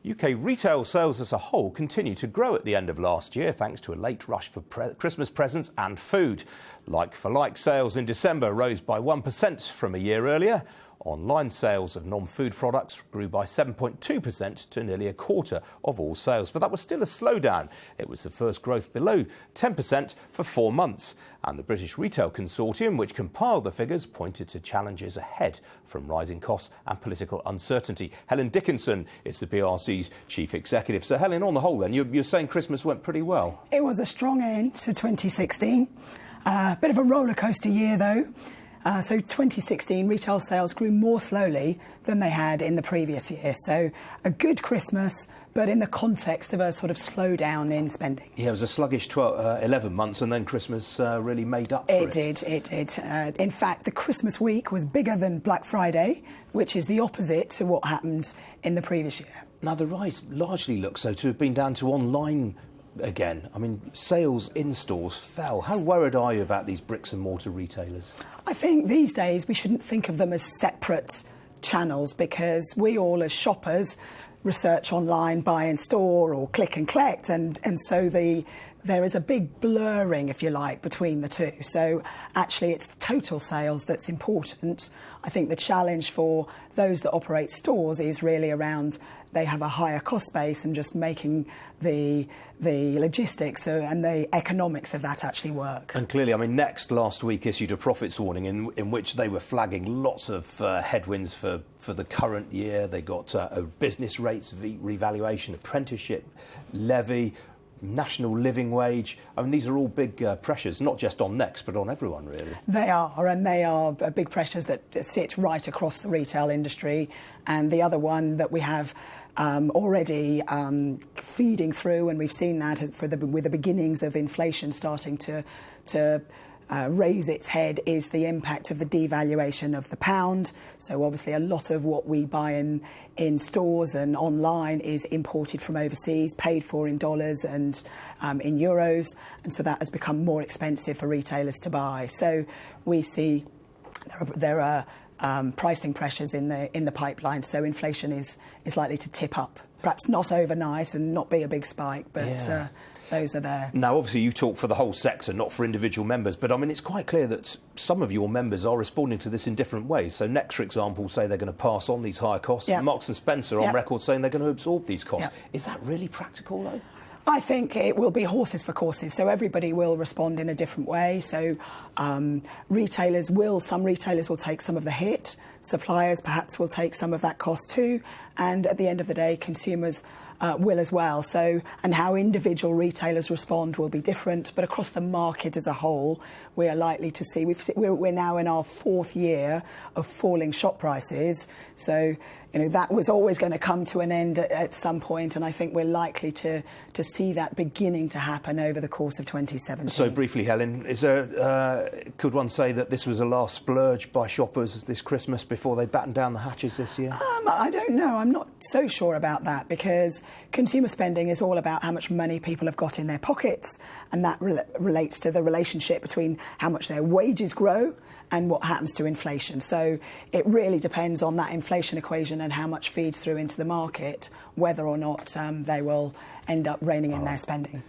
UK retail sales as a whole continued to grow at the end of last year thanks to a late rush for Christmas presents and food. Like-for-like sales in December rose by 1% from a year earlier. Online sales of non-food products grew by 7.2% to nearly a quarter of all sales. But that was still a slowdown. It was the first growth below 10% for 4 months. And the British Retail Consortium, which compiled the figures, pointed to challenges ahead from rising costs and political uncertainty. Helen Dickinson is the BRC's chief executive. So, Helen, on the whole then, you're saying Christmas went pretty well? It was a strong end to 2016. Bit of a roller coaster year, though. So 2016 retail sales grew more slowly than they had in the previous year. So a good Christmas, but in the context of a sort of slowdown in spending. Yeah, it was a sluggish 11 months, and then Christmas really made up for it. It did. In fact, the Christmas week was bigger than Black Friday, which is the opposite to what happened in the previous year. Now, the rise largely looks so to have been down to online again. I mean, sales in stores fell. How worried are you about these bricks and mortar retailers? I think these days we shouldn't think of them as separate channels, because we all as shoppers research online, buy in store or click and collect, and so there is a big blurring, if you like, between the two. So actually it's the total sales that's important. I think the challenge for those that operate stores is really around they have a higher cost base and just making the logistics and the economics of that actually work. And clearly, I mean, Next last week issued a profits warning in which they were flagging lots of headwinds for the current year. They got a business rates revaluation, apprenticeship levy, national living wage. I mean, these are all big pressures, not just on Next, but on everyone, really. They are, and they are big pressures that sit right across the retail industry. And the other one that we have already feeding through, and we've seen that with the beginnings of inflation starting to raise its head, is the impact of the devaluation of the pound. So obviously a lot of what we buy in stores and online is imported from overseas, paid for in dollars and in euros, and so that has become more expensive for retailers to buy. So we see there are pricing pressures in the pipeline, so inflation is likely to tip up. Perhaps not overnight and not be a big spike, but yeah. Those are there. Now, obviously, you talk for the whole sector, not for individual members, but I mean, it's quite clear that some of your members are responding to this in different ways. So Next, for example, say they're going to pass on these higher costs. Yep. Marks and Spencer on record saying they're going to absorb these costs. Yep. Is that really practical, though? I think it will be horses for courses, so everybody will respond in a different way. So some retailers will take some of the hit, suppliers perhaps will take some of that cost too, and at the end of the day, consumers will as well. So, and how individual retailers respond will be different, but across the market as a whole, we are likely to see, we're now in our 4th year of falling shop prices. So, you know, that was always going to come to an end at some point, and I think we're likely to see that beginning to happen over the course of 2017. So briefly, Helen, is there, could one say that this was a last splurge by shoppers this Christmas before they batten down the hatches this year? I don't know. I'm not so sure about that, because consumer spending is all about how much money people have got in their pockets, and that relates to the relationship between how much their wages grow and what happens to inflation. So it really depends on that inflation equation and how much feeds through into the market, whether or not they will end up reining in their spending.